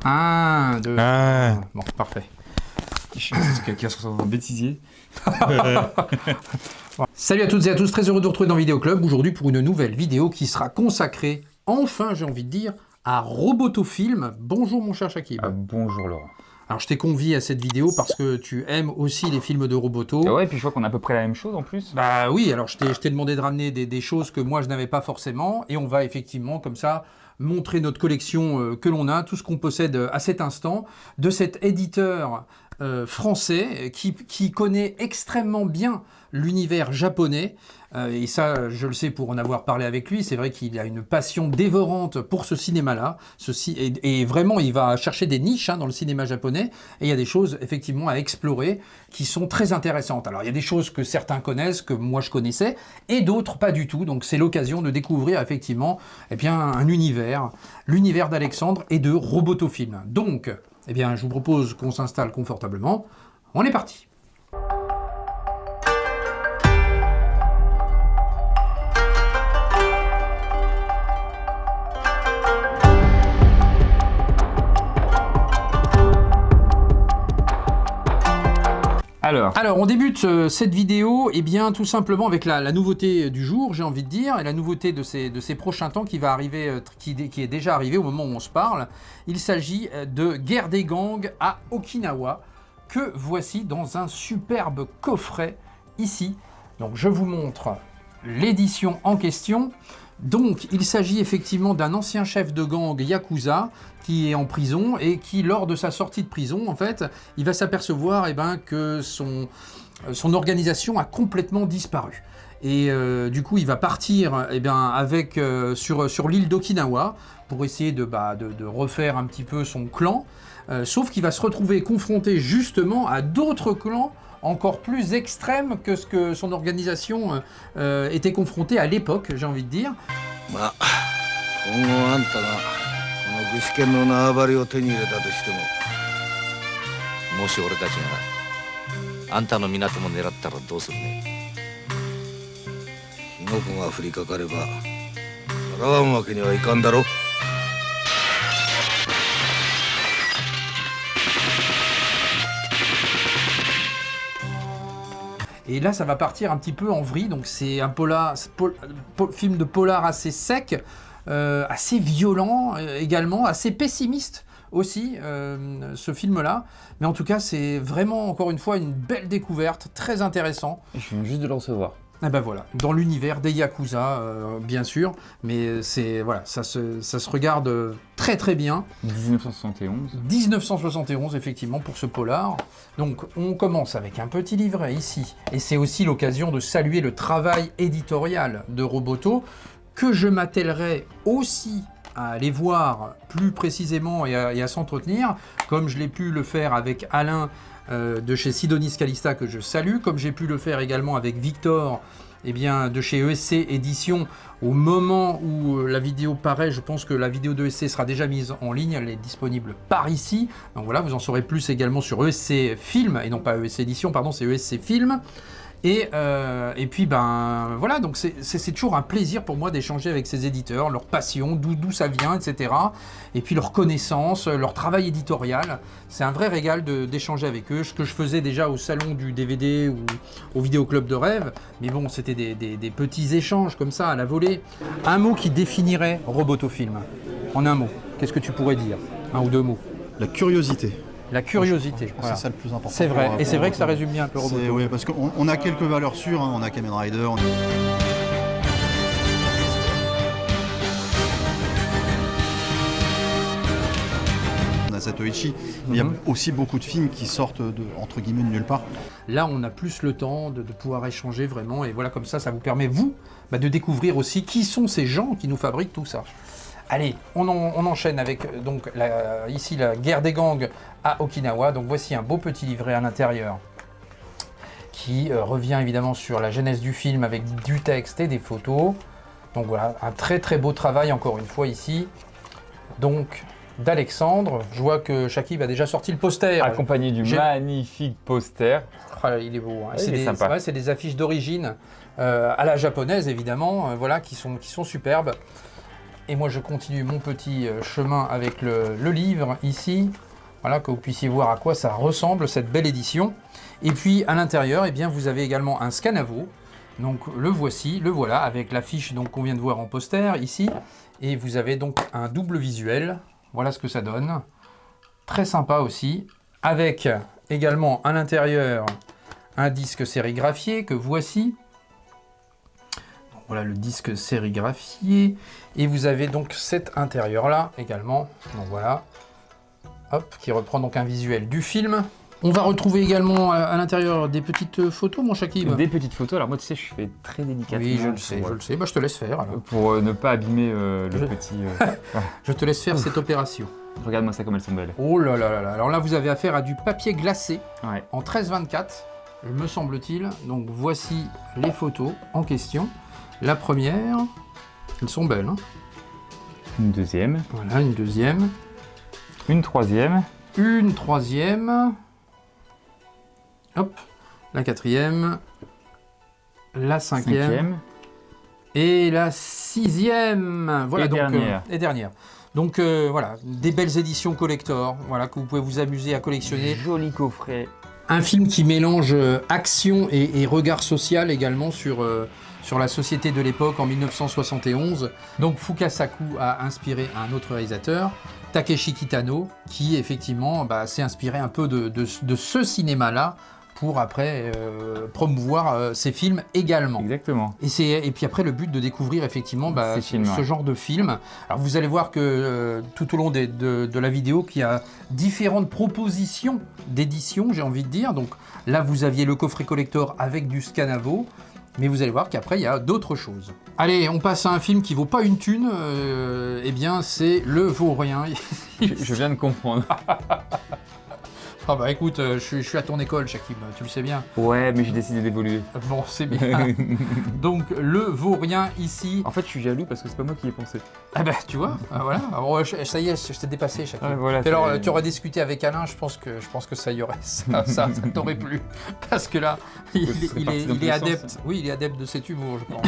1, 2. Ah. Bon, parfait. Je sais quelqu'un sur un bêtisier. Salut à toutes et à tous, très heureux de vous retrouver dans Vidéo Club aujourd'hui pour une nouvelle vidéo qui sera consacrée, enfin j'ai envie de dire, à Robotofilm. Bonjour mon cher Shakib. Bonjour Laurent. Alors je t'ai convié à cette vidéo parce que tu aimes aussi les films de Roboto. Ah ouais, et puis je vois qu'on a à peu près la même chose en plus. Bah oui, alors je t'ai demandé de ramener des choses que moi je n'avais pas forcément et on va effectivement comme ça montrer notre collection que l'on a, tout ce qu'on possède à cet instant, de cet éditeur français qui connaît extrêmement bien l'univers japonais. Et ça, je le sais pour en avoir parlé avec lui, c'est vrai qu'il a une passion dévorante pour ce cinéma-là. Et vraiment, il va chercher des niches dans le cinéma japonais. Et il y a des choses, effectivement, à explorer qui sont très intéressantes. Alors, il y a des choses que certains connaissent, que moi je connaissais, et d'autres pas du tout. Donc, c'est l'occasion de découvrir, effectivement, eh bien, un univers, l'univers d'Alexandre et de Robotofilm. Donc, eh bien, je vous propose qu'on s'installe confortablement. On est parti. Alors, on débute cette vidéo, eh bien, tout simplement avec la nouveauté du jour, j'ai envie de dire, et la nouveauté de ces prochains temps qui va arriver, qui est déjà arrivé au moment où on se parle. Il s'agit de Guerre des gangs à Okinawa, que voici dans un superbe coffret ici. Donc, je vous montre l'édition en question. Donc, il s'agit effectivement d'un ancien chef de gang Yakuza qui est en prison et qui, lors de sa sortie de prison, en fait, il va s'apercevoir que son organisation a complètement disparu. Et du coup, il va partir avec, sur l'île d'Okinawa pour essayer de refaire un petit peu son clan, sauf qu'il va se retrouver confronté justement à d'autres clans encore plus extrême que ce que son organisation était confrontée à l'époque, j'ai envie de dire. Et là, ça va partir un petit peu en vrille, donc c'est un film de polar assez sec, assez violent également, assez pessimiste aussi, ce film-là. Mais en tout cas, c'est vraiment, encore une fois, une belle découverte, très intéressant. Et je viens juste de le recevoir. Et ben voilà, dans l'univers des Yakuza, bien sûr, mais voilà, ça se regarde très très bien. 1971. 1971, effectivement, pour ce polar. Donc, on commence avec un petit livret ici, et c'est aussi l'occasion de saluer le travail éditorial de Roboto, que je m'attellerai aussi à aller voir plus précisément et à s'entretenir, comme je l'ai pu le faire avec Alain de chez Sidonis Calista, que je salue, comme j'ai pu le faire également avec Victor de chez ESC Édition. Au moment où la vidéo paraît, je pense que la vidéo de ESC sera déjà mise en ligne, elle est disponible par ici. Donc voilà, vous en saurez plus également sur ESC Film, et non pas ESC Édition, pardon, c'est ESC Film. Et puis voilà, donc c'est toujours un plaisir pour moi d'échanger avec ces éditeurs, leur passion, d'où ça vient, etc. Et puis leur connaissance, leur travail éditorial. C'est un vrai régal d'échanger avec eux, ce que je faisais déjà au salon du DVD ou au Vidéo Club de Rêve. Mais bon, c'était des petits échanges comme ça, à la volée. Un mot qui définirait Robotofilm, en un mot, qu'est-ce que tu pourrais dire? Un ou deux mots? La curiosité. La curiosité, je pense que c'est ça le plus important. C'est vrai, et c'est vrai que ça résume bien un peu Roboto. Oui, parce qu'on a quelques valeurs sûres, on a Kamen Rider, on a Satoichi, mais il y a aussi beaucoup de films qui sortent entre guillemets de nulle part. Là, on a plus le temps de pouvoir échanger vraiment, et voilà, comme ça vous permet, vous, de découvrir aussi qui sont ces gens qui nous fabriquent tout ça. Allez, on enchaîne avec donc ici la Guerre des gangs à Okinawa. Donc voici un beau petit livret à l'intérieur qui revient évidemment sur la genèse du film avec du texte et des photos. Donc voilà, un très très beau travail encore une fois ici. Donc d'Alexandre, je vois que Shakib a déjà sorti le poster. Accompagné du magnifique poster. Ah, il est beau, hein. C'est des affiches d'origine à la japonaise évidemment, voilà, qui sont superbes. Et moi, je continue mon petit chemin avec le livre ici. Voilà, que vous puissiez voir à quoi ça ressemble, cette belle édition. Et puis, à l'intérieur, eh bien, vous avez également un scanavo. Donc, le voici, le voilà, avec l'affiche qu'on vient de voir en poster ici. Et vous avez donc un double visuel. Voilà ce que ça donne. Très sympa aussi. Avec également à l'intérieur un disque sérigraphié que voici. Donc, voilà le disque sérigraphié. Et vous avez donc cet intérieur-là également. Donc voilà. Hop, qui reprend donc un visuel du film. On va retrouver également à l'intérieur des petites photos, mon Shakib. Des petites photos. Alors moi, tu sais, je fais très délicatement. Oui, je le sais, je le sais. Bah, je te laisse faire. Alors. Pour ne pas abîmer le petit... Je te laisse faire cette opération. Regarde-moi ça comme elles sont belles. Oh là là là là. Alors là, vous avez affaire à du papier glacé Ouais. en 13-24, me semble-t-il. Donc voici les photos en question. La première, elles sont belles. Hein. Une deuxième. Voilà, une deuxième. Une troisième. Une troisième. Hop, la quatrième. La cinquième. Et la sixième. Voilà, Et donc, dernière. Et dernière. Donc voilà, des belles éditions collector, voilà, que vous pouvez vous amuser à collectionner. Joli coffret. Un film qui mélange action et regard social également sur la société de l'époque en 1971. Donc Fukasaku a inspiré un autre réalisateur, Takeshi Kitano, qui effectivement s'est inspiré un peu de ce cinéma-là pour après promouvoir ses films également. Exactement. Et puis après, le but de découvrir effectivement ce genre de film. Alors vous allez voir que tout au long de la vidéo, qu'il y a différentes propositions d'édition, j'ai envie de dire. Donc là, vous aviez le coffret collector avec du scanavo. Mais vous allez voir qu'après, il y a d'autres choses. Allez, on passe à un film qui vaut pas une thune. Eh bien, c'est Le Vaurien. Je viens de comprendre. Ah bah écoute, je suis à ton école, Shakib, tu le sais bien. Ouais, mais j'ai décidé d'évoluer. Bon, c'est bien. Donc, Le Vaurien ici. En fait, je suis jaloux parce que c'est pas moi qui ai pensé. Ah bah, tu vois, voilà. Alors, ça y est, je t'ai dépassé, Shakib. Ouais, voilà, Et alors, tu aurais discuté avec Alain, je pense que ça y aurait. Ça t'aurait plu. Parce que là, il est adepte. Oui, il est adepte de cet humour, je pense.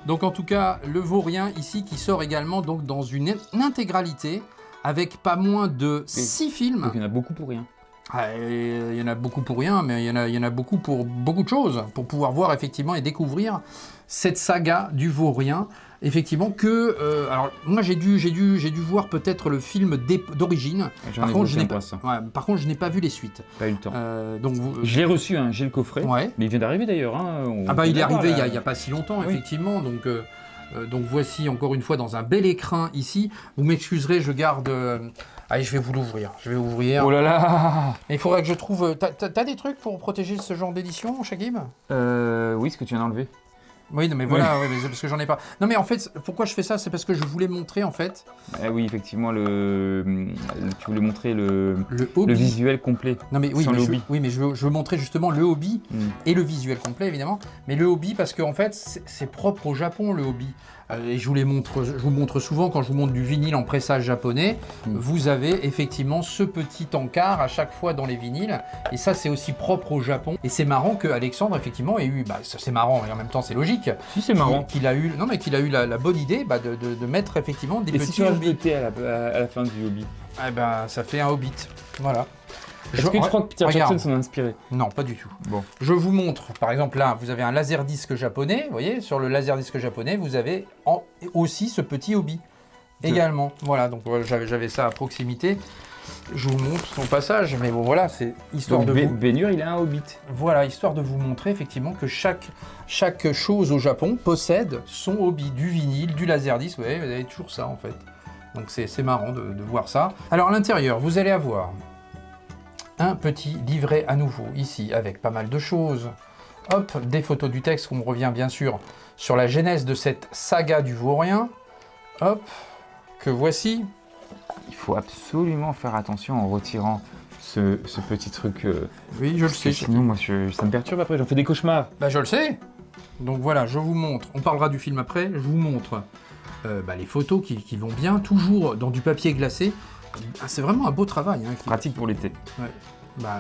Donc, en tout cas, Le Vaurien ici qui sort également donc, dans une intégralité avec pas moins de 6 films. Donc, il y en a beaucoup pour rien. Il y en a beaucoup pour rien, mais il y en a beaucoup pour beaucoup de choses, pour pouvoir voir effectivement et découvrir cette saga du Vaurien. Effectivement alors moi j'ai dû voir peut-être le film d'origine. Par contre, je n'ai pas vu les suites. Pas eu le temps. Donc je l'ai reçu, hein, j'ai le coffret. Ouais. Mais il vient d'arriver d'ailleurs. Hein, il est arrivé il y a pas si longtemps, oui. Effectivement. Donc voici encore une fois dans un bel écrin ici. Vous m'excuserez, je garde. Allez, je vais vous l'ouvrir. Oh là là. Mais il faudrait que je trouve. T'as des trucs pour protéger ce genre d'édition, Shakib ? Oui, ce que tu viens d'enlever. Oui, non, mais voilà, ouais, mais c'est parce que j'en ai pas. Non, mais en fait, pourquoi je fais ça ? C'est parce que je voulais montrer en fait. Oui, effectivement, tu voulais montrer le hobby. Le visuel complet. Non, mais oui, sans le hobby. Je veux montrer justement le hobby et le visuel complet évidemment. Mais le hobby parce qu'en fait, c'est propre au Japon le hobby. Et je vous montre souvent quand je vous montre du vinyle en pressage japonais. Vous avez effectivement ce petit encart à chaque fois dans les vinyles. Et ça, c'est aussi propre au Japon. Et c'est marrant que Alexandre effectivement ait eu. C'est marrant et en même temps c'est logique. Si c'est marrant. Qu'il a eu la bonne idée de mettre effectivement des petits. Et si tu rajoutes thé à la fin du hobby. Eh ben, ça fait un hobbit. Voilà. Est-ce que tu crois que Peter Jackson s'en a inspiré ? Non, pas du tout. Bon. Je vous montre, par exemple là, vous avez un laserdisc japonais, vous voyez, sur le laserdisc japonais, vous avez aussi ce petit hobby également. Voilà, donc j'avais ça à proximité. Je vous montre son passage, mais bon voilà, c'est histoire de vous... Bénur, il a un hobbit. Voilà, histoire de vous montrer effectivement que chaque chose au Japon possède son hobby, du vinyle, du laserdisc, vous voyez, vous avez toujours ça en fait. Donc c'est marrant de voir ça. Alors à l'intérieur, vous allez avoir un petit livret à nouveau ici avec pas mal de choses. Hop, des photos du texte, on revient bien sûr sur la genèse de cette saga du Vaurien. Hop, que voici. Il faut absolument faire attention en retirant ce petit truc. Oui, je le sais. Sinon, moi, ça me perturbe après, j'en fais des cauchemars. Bah, je le sais. Donc voilà, je vous montre. On parlera du film après. Je vous montre les photos qui vont bien, toujours dans du papier glacé. C'est vraiment un beau travail. Hein, pratique pour l'été. Ouais. Bah,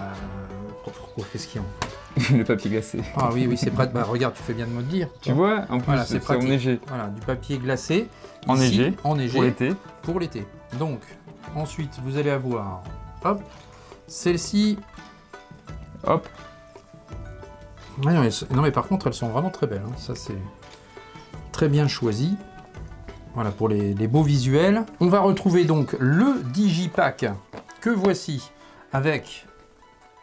pourquoi? Qu'est-ce qu'il y a? Le papier glacé. Ah oui, c'est pratique. Bah regarde, tu fais bien de me le dire. Tu vois, en plus, Voilà, c'est c'est pratique. enneigé. Voilà, du papier glacé. Enneigé. Enneigé. Pour l'été. Pour l'été. Donc, ensuite, vous allez avoir, hop, celle-ci. Hop. Ouais, non, mais par contre, elles sont vraiment très belles. Hein. Ça, c'est très bien choisi. Voilà, pour les beaux visuels. On va retrouver donc le Digipack que voici avec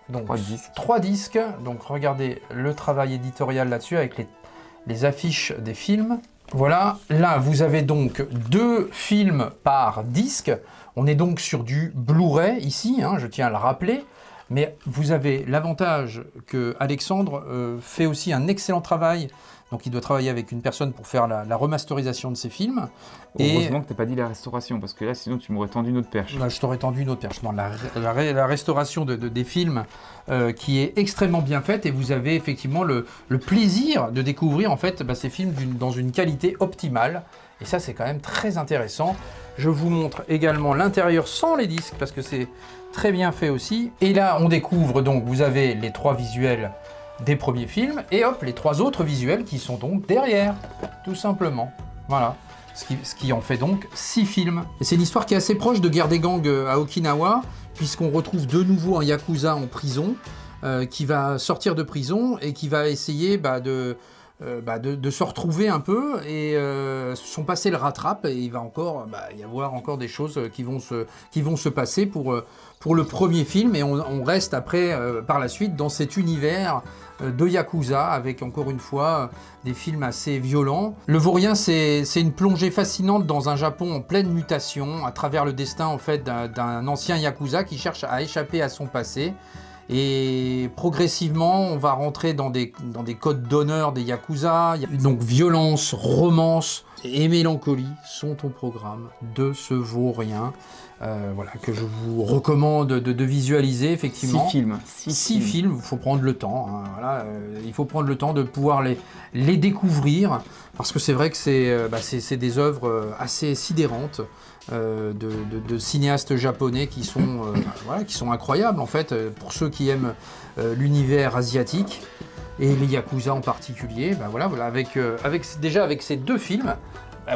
donc 3 disques. Donc, regardez le travail éditorial là-dessus avec les affiches des films. Voilà, là, vous avez donc 2 films par disque. On est donc sur du Blu-ray ici, hein, je tiens à le rappeler. Mais vous avez l'avantage que Alexandre fait aussi un excellent travail. Donc il doit travailler avec une personne pour faire la remasterisation de ses films. Heureusement que tu n'as pas dit la restauration, parce que là, sinon, tu m'aurais tendu une autre perche. Là, je t'aurais tendu une autre perche. Non, la restauration des films qui est extrêmement bien faite, et vous avez effectivement le plaisir de découvrir en fait ces films dans une qualité optimale. Et ça, c'est quand même très intéressant. Je vous montre également l'intérieur sans les disques, parce que c'est très bien fait aussi. Et là, on découvre donc, vous avez les 3 visuels des premiers films, et hop, les 3 autres visuels qui sont donc derrière, tout simplement. Voilà. Ce qui en fait donc 6 films. Et c'est une histoire qui est assez proche de Guerre des gangs à Okinawa, puisqu'on retrouve de nouveau un Yakuza en prison, qui va sortir de prison et qui va essayer de se retrouver un peu, et son passé le rattrape, et il va encore y avoir encore des choses qui vont se passer pour le premier film, et on reste après par la suite dans cet univers de Yakuza, avec encore une fois des films assez violents. Le Vaurien, c'est une plongée fascinante dans un Japon en pleine mutation, à travers le destin en fait d'un ancien Yakuza qui cherche à échapper à son passé. Et progressivement, on va rentrer dans des codes d'honneur des Yakuza. Donc violence, romance et mélancolie sont au programme de ce Vaurien. Voilà, que je vous recommande de visualiser, effectivement. 6 films. 6 films, il faut prendre le temps. Hein, voilà, il faut prendre le temps de pouvoir les découvrir, parce que c'est vrai que c'est des œuvres assez sidérantes de cinéastes japonais qui sont incroyables, en fait, pour ceux qui aiment l'univers asiatique, et les Yakuza en particulier. Voilà, avec ces 2 films,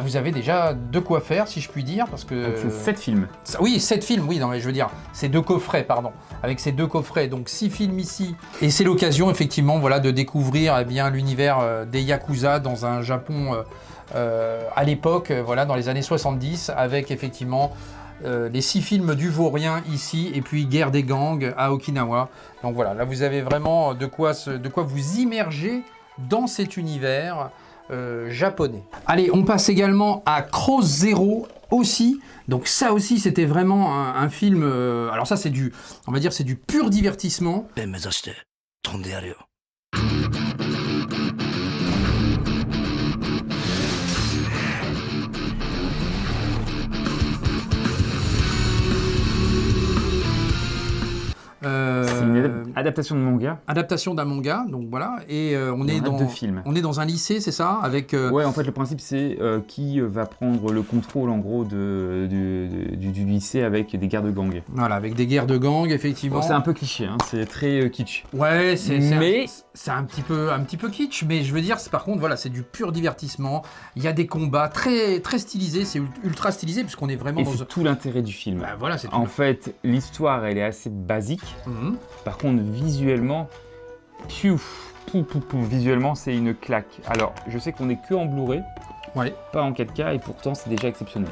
vous avez déjà de quoi faire, si je puis dire, parce que... Donc c'est 7 films. Oui, 7 films, oui, non, mais je veux dire, c'est 2 coffrets, pardon. Avec ces 2 coffrets, donc 6 films ici. Et c'est l'occasion, effectivement, voilà, de découvrir l'univers des Yakuza dans un Japon à l'époque, dans les années 70, avec effectivement les 6 films du Vaurien ici, et puis Guerre des gangs à Okinawa. Donc voilà, là vous avez vraiment de quoi vous immerger dans cet univers japonais. Allez, on passe également à Cross Zero aussi. Donc ça aussi, c'était vraiment un film... alors ça, c'est du pur divertissement. C'est une adaptation de manga. Adaptation d'un manga, donc voilà. Et on est dans un lycée, c'est ça, avec. Ouais, en fait, le principe c'est qui va prendre le contrôle en gros du lycée avec des guerres de gangs. Voilà, avec des guerres de gangs, effectivement. Bon, c'est un peu cliché, hein, c'est très kitsch. Ouais, c'est un petit peu kitsch, mais je veux dire, par contre, voilà, c'est du pur divertissement. Il y a des combats très très stylisés, c'est ultra stylisé puisqu'on est vraiment c'est tout l'intérêt du film. Voilà, c'est tout. En fait, l'histoire elle est assez basique. Par contre, visuellement, visuellement, c'est une claque. Alors, je sais qu'on est que en Blu-ray, pas en 4K, et pourtant, c'est déjà exceptionnel.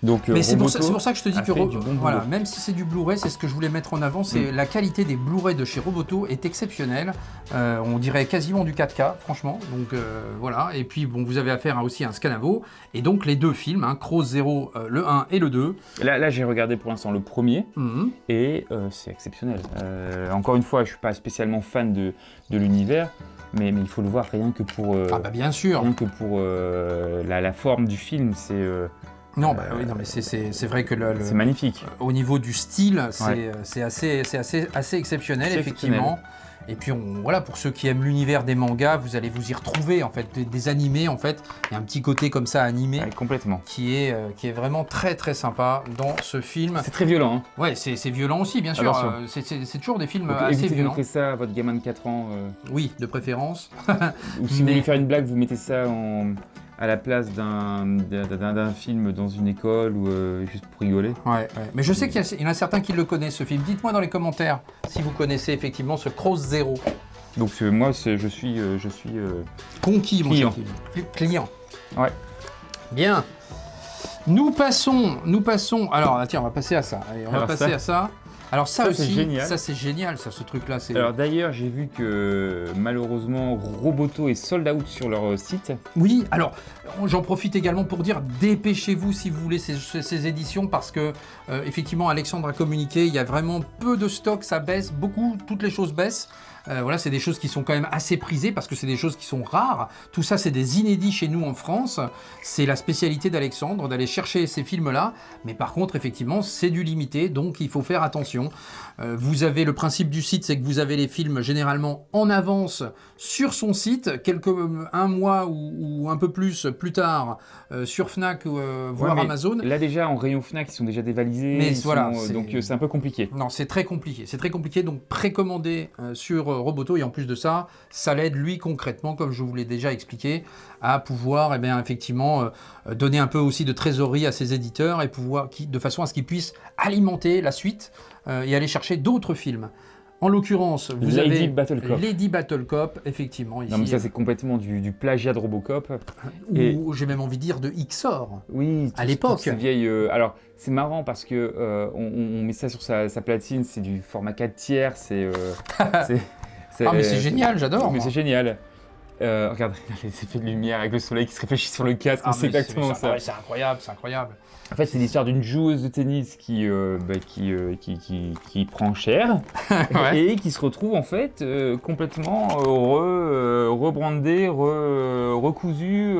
Donc, mais c'est pour ça que je te dis que voilà, même si c'est du Blu-ray, c'est ce que je voulais mettre en avant, c'est la qualité des Blu-ray de chez Roboto est exceptionnelle. On dirait quasiment du 4K, franchement. Donc voilà. Et puis bon, vous avez affaire aussi à un Scanavo, et donc les 2 films, Cross Zero, le 1 et le 2. Là, j'ai regardé pour l'instant le premier, et c'est exceptionnel. Encore une fois, je suis pas spécialement fan de l'univers. Mais il faut le voir rien que pour. Bien sûr. Rien que pour la forme du film, c'est. Non, mais c'est vrai que c'est magnifique. Au niveau du style, c'est assez exceptionnel, effectivement. Et puis voilà, pour ceux qui aiment l'univers des mangas, vous allez vous y retrouver en fait, des animés en fait. Il y a un petit côté comme ça animé complètement. Qui est vraiment très très sympa dans ce film. C'est très violent. Hein. Ouais, c'est violent aussi, bien sûr. C'est toujours des films donc, assez violents. Vous montrer ça à votre gamin de 4 ans. Oui, de préférence. Ou si vous voulez faire une blague, vous mettez ça à la place d'un film dans une école ou juste pour rigoler. Ouais. Mais je sais qu'il y en a certains qui le connaissent ce film. Dites-moi dans les commentaires si vous connaissez effectivement ce Cross Zero. Donc moi, je suis conquis, mon client. Client. Ouais. Bien. Nous passons. Alors tiens, on va passer à ça. Allez, on va passer à ça. Alors ça aussi, c'est génial, ce truc-là. Alors d'ailleurs, j'ai vu que malheureusement, Roboto est sold out sur leur site. Oui, alors j'en profite également pour dire, dépêchez-vous si vous voulez ces éditions, parce que effectivement, Alexandre a communiqué, il y a vraiment peu de stock, ça baisse beaucoup, toutes les choses baissent. Voilà, c'est des choses qui sont quand même assez prisées parce que c'est des choses qui sont rares. Tout ça, c'est des inédits chez nous en France. C'est la spécialité d'Alexandre d'aller chercher ces films-là. Mais par contre, effectivement, c'est du limité, donc il faut faire attention. Vous avez le principe du site, c'est que vous avez les films généralement en avance sur son site, un mois ou un peu plus tard sur Fnac voire Amazon. Là déjà en rayon Fnac, ils sont déjà dévalisés. Mais voilà, donc c'est un peu compliqué. Non, c'est très compliqué. C'est très compliqué, donc précommander sur Roboto, et en plus de ça, ça l'aide lui concrètement, comme je vous l'ai déjà expliqué, à pouvoir effectivement donner un peu aussi de trésorerie à ses éditeurs et de façon à ce qu'ils puissent alimenter la suite et aller chercher d'autres films. En l'occurrence, vous avez Lady Battle Cop, effectivement. Ici, non, mais ça, c'est complètement du plagiat de Robocop. Ou j'ai même envie de dire de XOR. Oui, à l'époque. Ces vieilles. Alors, c'est marrant parce que on met ça sur sa platine, c'est du format 4 tiers, ah, mais c'est génial, j'adore. Mais c'est génial. Regarde, les effets de lumière avec le soleil qui se réfléchit sur le casque, c'est exactement ça. Ouais, c'est incroyable, c'est incroyable. En fait, c'est l'histoire d'une joueuse de tennis qui prend cher et qui se retrouve en fait complètement rebrandée, recousue,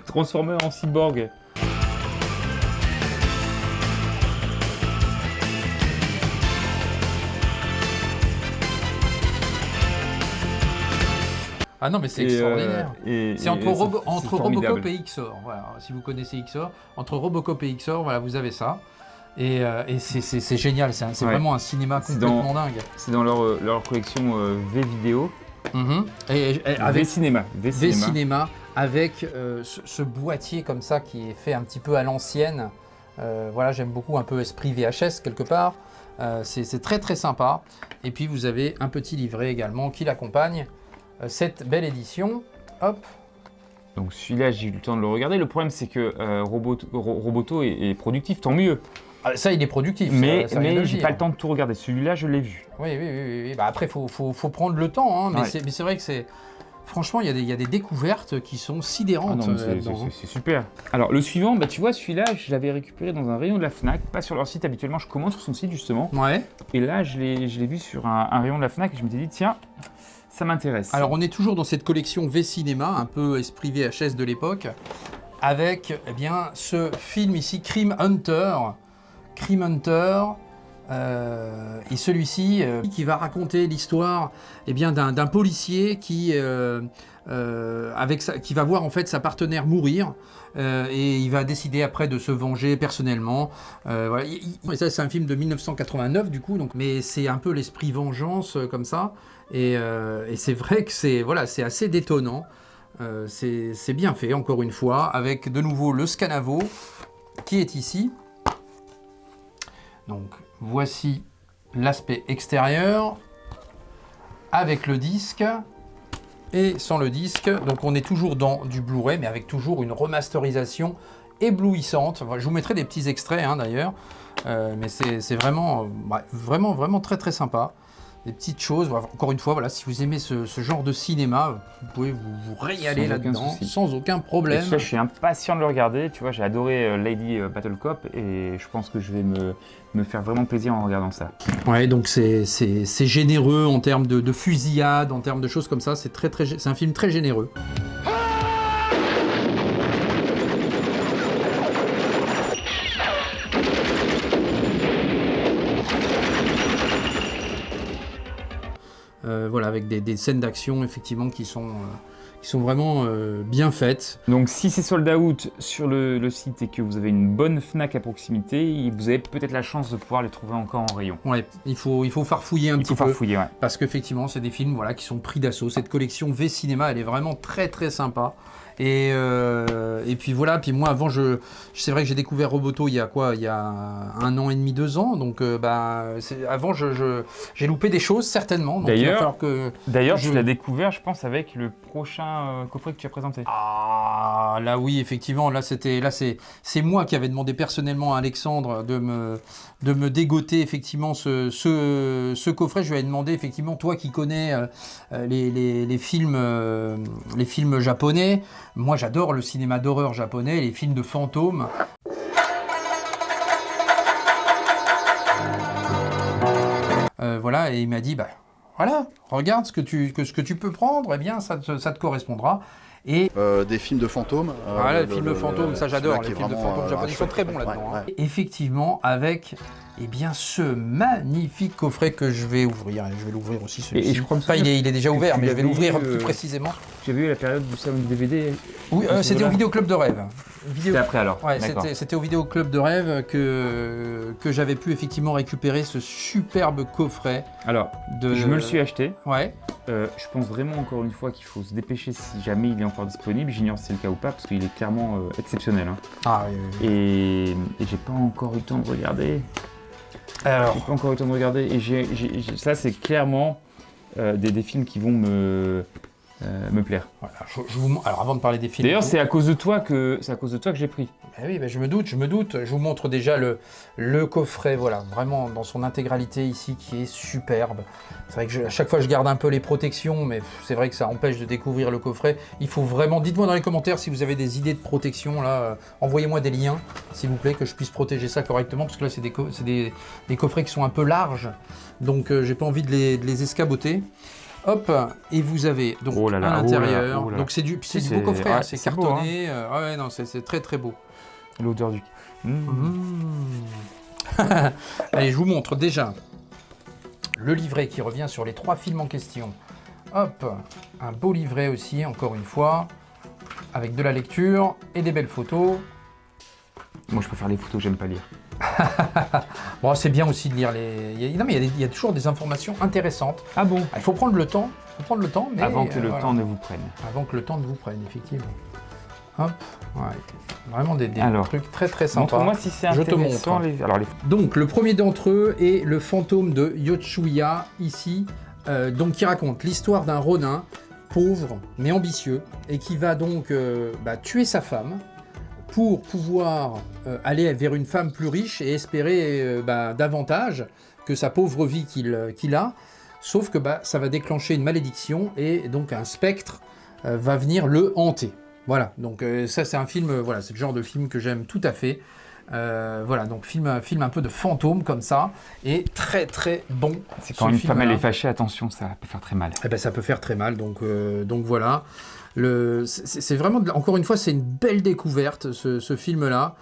transformée en cyborg. Ah non, mais c'est extraordinaire. C'est entre Robocop et XOR. Voilà, si vous connaissez XOR, entre Robocop et XOR, voilà, vous avez ça. Et c'est génial, c'est vraiment un cinéma complètement dingue. C'est dans leur collection V-Vidéo. Avec V-Cinéma. V-Cinéma, avec ce boîtier comme ça qui est fait un petit peu à l'ancienne. Voilà, j'aime beaucoup un peu esprit VHS quelque part. C'est très très sympa. Et puis vous avez un petit livret également qui l'accompagne. Cette belle édition, hop. Donc celui-là, j'ai eu le temps de le regarder. Le problème, c'est que Roboto est productif, tant mieux. Ah, ça, il est productif. Mais j'ai pas le temps de tout regarder. Celui-là, je l'ai vu. Oui. Bah, après, faut prendre le temps. Hein, mais c'est vrai que c'est... Franchement, il y a des découvertes qui sont sidérantes. C'est super. Alors, le suivant, bah, tu vois, celui-là, je l'avais récupéré dans un rayon de la Fnac, pas sur leur site. Habituellement, je commande sur son site, justement. Ouais. Et là, je l'ai vu sur un rayon de la Fnac et je m'étais dit, tiens... Ça m'intéresse. Alors, on est toujours dans cette collection V-Cinéma, un peu esprit VHS de l'époque, avec ce film ici, Crime Hunter. Et celui-ci, qui va raconter l'histoire d'un policier qui va voir en fait sa partenaire mourir. Et il va décider après de se venger personnellement. Voilà. Et ça, c'est un film de 1989 du coup, mais c'est un peu l'esprit vengeance comme ça. Et c'est vrai que c'est assez détonnant. C'est bien fait, encore une fois, avec de nouveau le Scanavo qui est ici. Donc voici l'aspect extérieur avec le disque. Et sans le disque, donc on est toujours dans du Blu-ray, mais avec toujours une remasterisation éblouissante. Je vous mettrai des petits extraits d'ailleurs, mais c'est vraiment très très sympa. Des petites choses, encore une fois, voilà, si vous aimez ce genre de cinéma, vous pouvez vous régaler là-dedans sans aucun problème. Et tu vois, je suis impatient de le regarder, tu vois, j'ai adoré Lady Battle Cop et je pense que je vais me faire vraiment plaisir en regardant ça. Ouais, donc c'est généreux en termes de fusillade, en termes de choses comme ça, c'est un film très généreux. voilà, avec des scènes d'action effectivement qui sont vraiment bien faites. Donc si c'est sold out sur le site et que vous avez une bonne Fnac à proximité, vous avez peut-être la chance de pouvoir les trouver encore en rayon. Ouais, il faut farfouiller un petit peu. Farfouiller, ouais. Parce qu'effectivement, c'est des films voilà, qui sont pris d'assaut. Cette collection V-Cinéma, elle est vraiment très très sympa. Et puis voilà, puis moi avant, c'est vrai que j'ai découvert Roboto il y a 1 an et demi, 2 ans. Donc avant, j'ai loupé des choses certainement. Donc, D'ailleurs, tu l'as découvert, je pense, avec le prochain coffret que tu as présenté. Ah, là oui, effectivement, c'est moi qui avais demandé personnellement à Alexandre de me dégoter effectivement ce coffret. Je lui avais demandé effectivement, toi qui connais les films japonais, moi j'adore le cinéma d'horreur japonais, les films de fantômes. Voilà, et il m'a dit, voilà, regarde ce que tu peux prendre, eh bien ça te correspondra. Et des films de fantômes. Voilà, les films de fantômes, ça j'adore, les films de fantômes japonais, ils sont très bons là-dedans. Ouais. Hein. Effectivement, avec ce magnifique coffret que je vais ouvrir, je vais l'ouvrir aussi celui-ci. Et je crois il est déjà ouvert, mais je vais l'ouvrir plus précisément. J'ai vu la période du salon du DVD. Oui, c'était au Vidéo Club de Rêve. C'était après alors. Ouais, c'était au Vidéo Club de Rêve que j'avais pu effectivement récupérer ce superbe coffret. Alors, je me le suis acheté. Ouais. Je pense vraiment encore une fois qu'il faut se dépêcher si jamais il est encore disponible. J'ignore si c'est le cas ou pas parce qu'il est clairement exceptionnel. Hein. Ah oui. Et j'ai pas encore eu le temps de regarder. Alors. J'ai pas encore eu le temps de regarder. Et ça, c'est clairement des films qui vont me plaire. Voilà, alors avant de parler des films. D'ailleurs, c'est à cause de toi que j'ai pris. Oui, je me doute. Je vous montre déjà le coffret, voilà, vraiment dans son intégralité ici, qui est superbe. C'est vrai que à chaque fois je garde un peu les protections, mais c'est vrai que ça empêche de découvrir le coffret. Il faut vraiment, dites-moi dans les commentaires si vous avez des idées de protection, là, envoyez-moi des liens, s'il vous plaît, que je puisse protéger ça correctement, parce que là c'est des coffrets qui sont un peu larges, donc j'ai pas envie de les escaboter. Hop, et vous avez donc à l'intérieur, donc c'est du beau coffret, hein, c'est cartonné, beau, hein. Ouais, non, c'est très très beau. L'odeur du... Allez, je vous montre déjà le livret qui revient sur les 3 films en question. Hop, un beau livret aussi, encore une fois, avec de la lecture et des belles photos. Moi, je préfère les photos, j'aime pas lire. Bon, c'est bien aussi de lire les... Non, mais il y a toujours des informations intéressantes. Ah bon? Il faut prendre le temps, mais... Avant que le temps ne vous prenne. Avant que le temps ne vous prenne, effectivement. Hop, ouais. Vraiment des trucs très très sympas. Montre-moi si c'est intéressant. Je te montre. Donc, le premier d'entre eux est le fantôme de Yotsuya, ici, donc qui raconte l'histoire d'un ronin pauvre mais ambitieux et qui va donc tuer sa femme pour pouvoir aller vers une femme plus riche et espérer davantage que sa pauvre vie qu'il a. Sauf que ça va déclencher une malédiction et donc un spectre va venir le hanter. Voilà, donc ça c'est un film, c'est le genre de film que j'aime tout à fait. Voilà, donc film un peu de fantôme comme ça, et très très bon. C'est quand une femme elle est fâchée, attention, ça peut faire très mal. Eh ben, ça peut faire très mal, donc voilà. C'est vraiment, encore une fois, c'est une belle découverte ce film-là.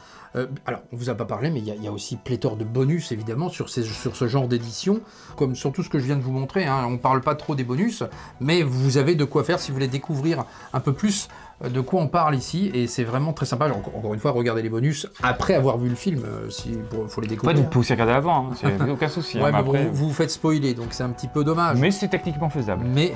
Alors, on vous a pas parlé, mais il y a aussi pléthore de bonus, évidemment, sur ce genre d'édition, comme sur tout ce que je viens de vous montrer. Hein. On ne parle pas trop des bonus, mais vous avez de quoi faire si vous voulez découvrir un peu plus de quoi on parle ici, et c'est vraiment très sympa. Encore une fois, regardez les bonus après avoir vu le film, faut les découvrir. Vous pouvez aussi regarder avant, hein. C'est aucun souci. Ouais, hein, mais après... vous vous faites spoiler, donc c'est un petit peu dommage. Mais c'est techniquement faisable. Mais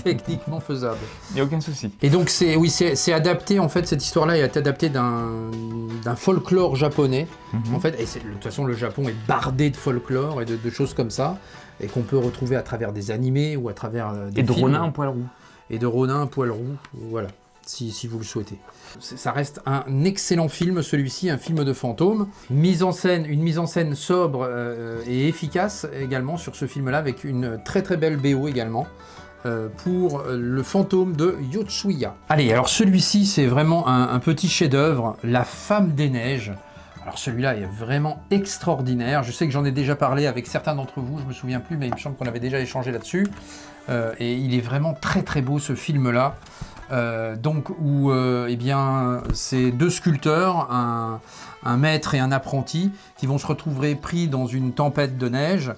techniquement faisable. Il n'y a aucun souci. Et donc c'est adapté, en fait, cette histoire-là est adaptée d'un folklore japonais. En fait, et de toute façon, le Japon est bardé de folklore et de choses comme ça, et qu'on peut retrouver à travers des animés ou à travers des films. Et de Ronin en poil roux. Et de Ronin poil roux, voilà, si vous le souhaitez. Ça reste un excellent film, celui-ci, un film de fantôme. Une mise en scène sobre et efficace également sur ce film-là, avec une très très belle BO également. Pour le fantôme de Yotsuya. Allez, alors celui-ci, c'est vraiment un petit chef-d'œuvre, La Femme des Neiges. Alors celui-là est vraiment extraordinaire. Je sais que j'en ai déjà parlé avec certains d'entre vous, je me souviens plus, mais il me semble qu'on avait déjà échangé là-dessus. Et il est vraiment très très beau ce film-là. Donc où c'est 2 sculpteurs, un maître et un apprenti, qui vont se retrouver pris dans une tempête de neige.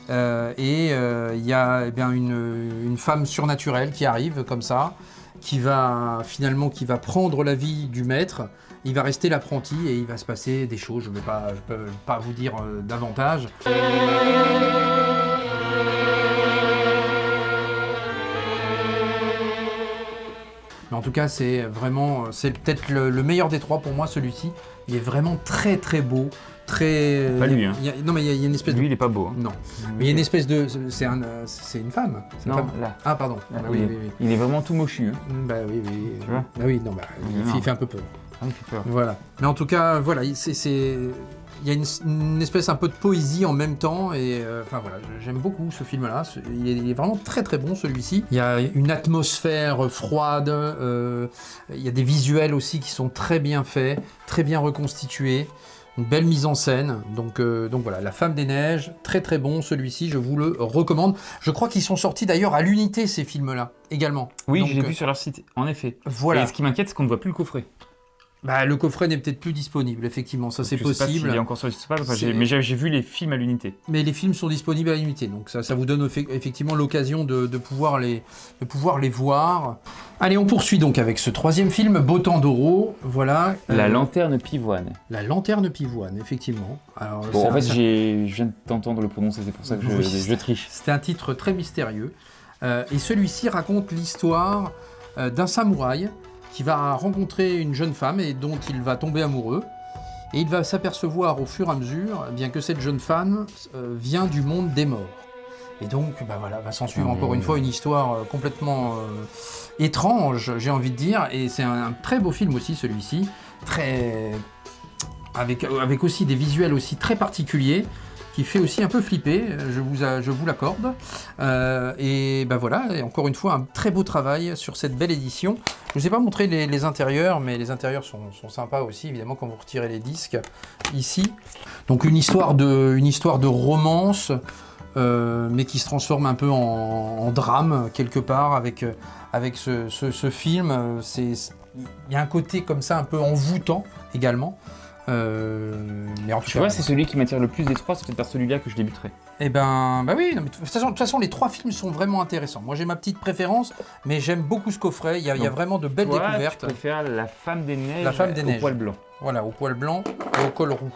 Et il y a eh bien, une femme surnaturelle qui arrive comme ça, qui va prendre la vie du maître. Il va rester l'apprenti et il va se passer des choses. Je ne peux pas vous dire davantage. Mais en tout cas, c'est peut-être le meilleur des trois pour moi, celui-ci. Il est vraiment très très beau. Très. Pas lui, hein. Non, mais il y a une espèce Lui, il est pas beau. Hein. Non. Mais il y a une espèce de. C'est une femme. C'est une Non, femme. là. Ah, pardon. Là, Bah il, oui, est, oui, oui. il est vraiment tout mochu. Hein. Bah oui, oui. Tu vois Bah oui, non, il fait un peu peur. Ah, il fait peur. Voilà. Mais en tout cas, voilà, il y a une espèce un peu de poésie en même temps et enfin voilà, j'aime beaucoup ce film-là. Il est vraiment très très bon celui-ci. Il y a une atmosphère froide, il y a des visuels aussi qui sont très bien faits, très bien reconstitués. Une belle mise en scène, donc voilà, La Femme des Neiges, très très bon celui-ci, je vous le recommande. Je crois qu'ils sont sortis d'ailleurs à l'unité ces films-là, également. Oui, donc, je l'ai vu sur leur site, en effet. Voilà. Et ce qui m'inquiète, c'est qu'on ne voit plus le coffret. Bah, le coffret n'est peut-être plus disponible, effectivement, ça c'est Je sais pas possible. s'il est encore sur le site, mais j'ai vu les films à l'unité. Mais les films sont disponibles à l'unité, donc ça vous donne effectivement l'occasion de pouvoir les voir. Allez, on poursuit donc avec ce troisième film, Beau temps d'Oro, voilà. La lanterne pivoine. La lanterne pivoine, effectivement. Alors, Bon, en fait, je viens de t'entendre le prononcer, c'est pour ça que je triche. C'est un titre très mystérieux. Et celui-ci raconte l'histoire d'un samouraï qui va rencontrer une jeune femme et dont il va tomber amoureux. Et il va s'apercevoir au fur et à mesure bien que cette jeune femme vient du monde des morts. Et donc, bah voilà, va s'en suivre encore une fois une histoire complètement étrange, j'ai envie de dire. Et c'est un très beau film aussi, celui-ci. Avec aussi des visuels aussi très particuliers, qui fait aussi un peu flipper, je vous l'accorde. Et ben voilà, et encore une fois, un très beau travail sur cette belle édition. Je ne vous ai pas montré les intérieurs, mais les intérieurs sont sympas aussi, évidemment, quand vous retirez les disques, ici. Donc une histoire de romance, mais qui se transforme un peu en drame, quelque part, avec ce film. Il y a un côté comme ça, un peu envoûtant, également. Mais en tout Tu vois, c'est celui qui m'attire le plus des trois, c'est peut-être par celui-là que je débuterai. Eh ben, bah oui, non, mais de toute façon, les trois films sont vraiment intéressants. Moi, j'ai ma petite préférence, mais j'aime beaucoup ce coffret. Il y a vraiment de belles découvertes. Je préfère La Femme des Neiges, au poil blanc. Voilà, au poil blanc et au col roux.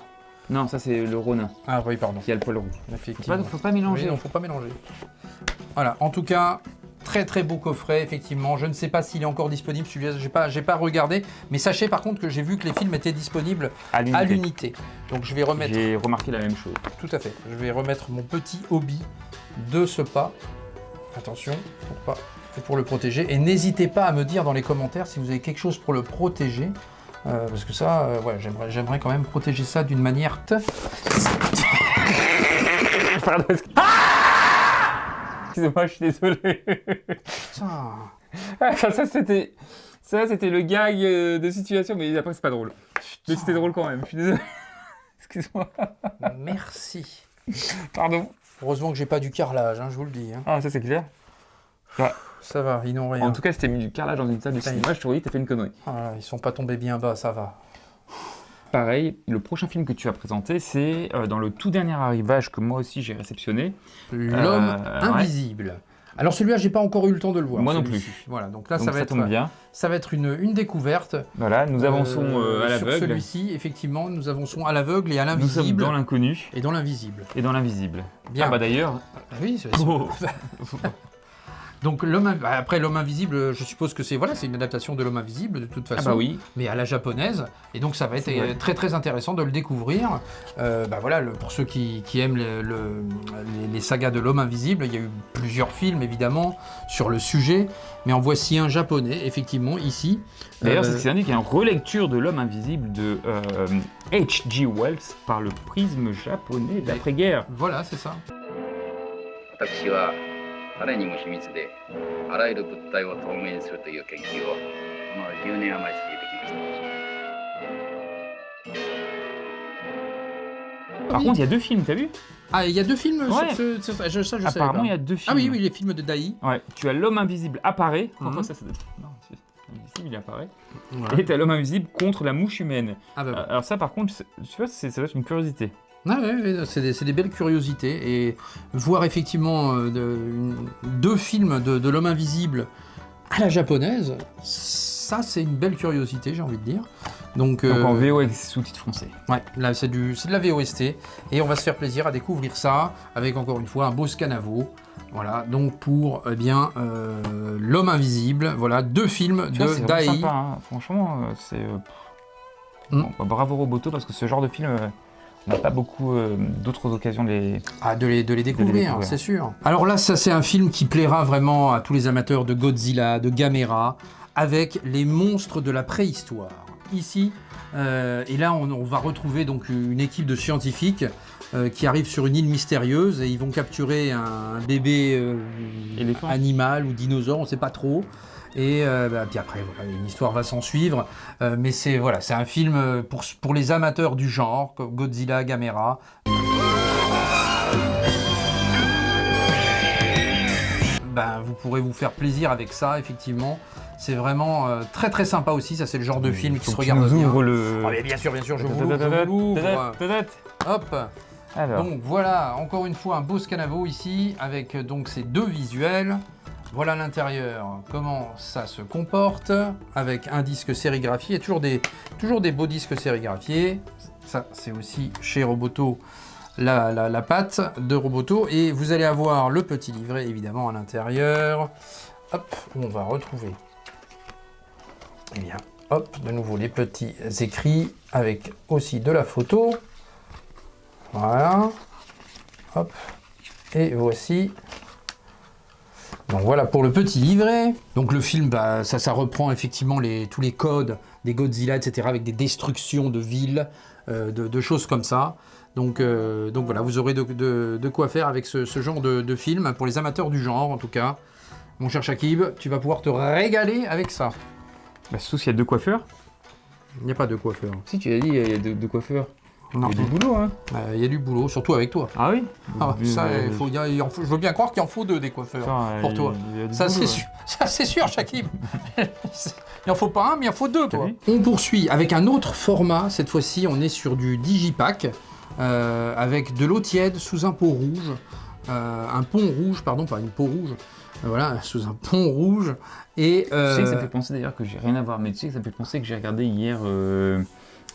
Non, ça c'est le Ronin. Ah oui, pardon. Qui a le poil roux. Effectivement. Faut pas mélanger. Oui, non, faut pas mélanger. Voilà, en tout cas, très très beau coffret, effectivement. Je ne sais pas s'il est encore disponible, celui-là, j'ai pas regardé. Mais sachez par contre que j'ai vu que les films étaient disponibles à l'unité. Donc je vais remettre... J'ai remarqué la même chose. Tout à fait. Je vais remettre mon petit hobby de ce pas. Attention, pour le protéger. Et n'hésitez pas à me dire dans les commentaires si vous avez quelque chose pour le protéger. Parce que ça, ouais, j'aimerais quand même protéger ça d'une manière... Pardon, excusez-moi, je suis désolé. Putain. Ça c'était le gag de situation, mais après c'est pas drôle. Mais c'était drôle quand même, je suis désolé. Excuse-moi. Merci. Pardon. Heureusement que j'ai pas du carrelage, hein, je vous le dis. Hein. Ah, ça c'est clair. Ouais. Ça va, ils n'ont rien. En tout cas, si t'as mis du carrelage dans une salle de cinéma, je te redis, t'as fait une connerie. Ah, ils sont pas tombés bien bas, ça va. Pareil, le prochain film que tu as présenté, c'est dans le tout dernier arrivage que moi aussi j'ai réceptionné. L'homme invisible. Ouais. Alors celui-là, j'ai pas encore eu le temps de le voir. Moi non plus. Voilà, donc là, donc ça va être une découverte. Voilà, nous avançons à l'aveugle. Sur celui-ci, effectivement, nous avançons à l'aveugle et à l'invisible. Nous sommes dans l'inconnu. Et dans l'invisible. Et dans l'invisible. Bien. Ah bah d'ailleurs... Oui, c'est Donc après l'homme invisible, je suppose que c'est une adaptation de l'homme invisible de toute façon. Ah bah oui. Mais à la japonaise, et donc ça va être très très intéressant de le découvrir. Pour ceux qui aiment les sagas de l'homme invisible, il y a eu plusieurs films évidemment sur le sujet, mais en voici un japonais effectivement ici. D'ailleurs, c'est indiqué qu'il y a une relecture de l'homme invisible de H.G. Wells par le prisme japonais d'après-guerre. Voilà, c'est ça. 彼にも秘密であらゆる物体を透明にするという研究をこの10年余り続けてきました。 Par contre, il y a deux films, t'as vu? Ah, il y a deux films sur ça, je sais. Apparemment, il y a deux films. Ah oui, les films de Dai. Ouais, tu as l'homme invisible apparaît. Non, ça doit être... Non, invisible, il apparaît. Ouais. Et t'as l'homme invisible contre la mouche humaine. Ah bah, Alors ça, par contre, tu vois, ça doit être une curiosité. ouais, c'est des belles curiosités. Et voir effectivement deux films de l'homme invisible à la japonaise, ça c'est une belle curiosité, j'ai envie de dire. Donc En VO avec sous-titres français. ouais, là c'est de la VOST. Et on va se faire plaisir à découvrir ça avec encore une fois un beau scanavo. Voilà, donc pour l'homme invisible, voilà, 2 films Tu vois, de c'est Dai. vraiment sympa, hein. Franchement, c'est... Bon, bah, bravo Roboto, parce que ce genre de film, on n'a pas beaucoup d'autres occasions de les... Ah, de les découvrir, découvrir. c'est sûr. Alors là, ça c'est un film qui plaira vraiment à tous les amateurs de Godzilla, de Gamera, avec les monstres de la préhistoire. Ici, et là on va retrouver donc une équipe de scientifiques qui arrivent sur une île mystérieuse et ils vont capturer un bébé Éléphant. animal ou dinosaure, on ne sait pas trop. Et puis après, voilà, une histoire va s'en suivre. Mais c'est un film pour les amateurs du genre, comme Godzilla, Gamera. Vous pourrez vous faire plaisir avec ça, effectivement. C'est vraiment très très sympa aussi. Ça, c'est le genre de film qui se regarde bien. Ouvre le... Ah, mais bien sûr, je vous l'ouvre. Hop. Alors, Donc voilà, encore une fois, un beau scanavo ici, avec donc ces 2 visuels. Voilà l'intérieur, comment ça se comporte, avec un disque sérigraphié, toujours des beaux disques sérigraphiés. Ça, c'est aussi chez Roboto, la patte de Roboto. Et vous allez avoir le petit livret, évidemment, à l'intérieur. Hop, où on va retrouver, eh bien, hop, de nouveau les petits écrits, avec aussi de la photo. Voilà, hop, et voici. Donc voilà pour le petit livret. Donc le film, ça reprend effectivement tous les codes des Godzilla, etc., avec des destructions de villes, de choses comme ça. Donc voilà, vous aurez de quoi faire avec ce genre de film, pour les amateurs du genre en tout cas. Mon cher Shakib, tu vas pouvoir te régaler avec ça. bah, surtout s'il y a 2 coiffeurs. Il n'y a pas de coiffeur. Si, tu as dit, il y a 2 coiffeurs. Non. Il y a du boulot, hein. Il y a du boulot, surtout avec toi. Ah oui Ça, je veux bien croire qu'il en faut 2 des coiffeurs pour toi. Ça, c'est sûr. Ça, c'est sûr, Shakib. Il n'en faut pas un, mais il en faut 2, toi. On poursuit avec un autre format. Cette fois-ci, on est sur du Digipack, avec de l'eau tiède sous un pot rouge. Un pont rouge, pardon, pas une peau rouge. Voilà, sous un pont rouge. Et, Tu sais que ça fait penser d'ailleurs que j'ai rien à voir, mais tu sais que ça fait penser que j'ai regardé hier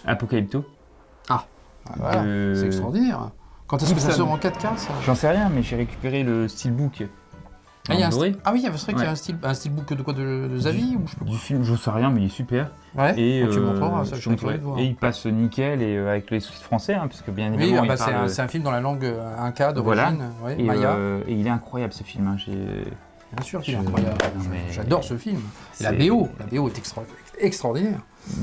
Apocalypto. Voilà, c'est extraordinaire. Quand est-ce que ça sort en 4K, ça? J'en sais rien, mais j'ai récupéré le steelbook. Oui, il y a un steelbook Ouais. de quoi, de Zavi ou je sais pas quoi. Du film, je sais rien, mais il est super. Ouais, Et tu montreras, ça, je serais curieux de voir. Et il passe nickel et avec les sous-titres français, hein, parce que bien Oui, évidemment, il c'est parle... un film dans la langue Inca d'origine, Voilà. ouais, et, Maya. et il est incroyable ce film. Hein. Bien sûr qu'il est incroyable. J'adore ce film. Et la C'est- BO est extraordinaire.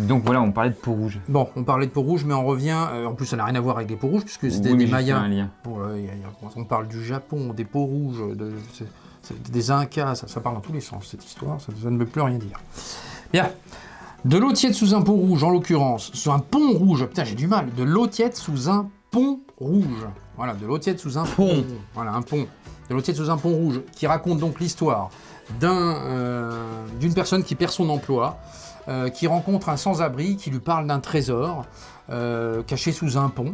Donc voilà, on parlait de peau rouge. Bon, on parlait de peau rouge, mais on revient. En plus, ça n'a rien à voir avec les peaux rouges, puisque c'était Oui, des j'ai fait Mayas. un lien. On parle du Japon, des peaux rouges, des Incas, ça parle dans tous les sens, cette histoire, ça ne veut plus rien dire. Bien. De l'eau tiède sous un pont rouge, en l'occurrence, sous un pont rouge. Putain, j'ai du mal. De l'eau tiède sous un pont rouge. Voilà, de l'eau tiède sous un pont. Voilà, un pont. De l'eau tiède sous un pont rouge, qui raconte donc l'histoire d'une personne qui perd son emploi, qui rencontre un sans-abri, qui lui parle d'un trésor caché sous un pont.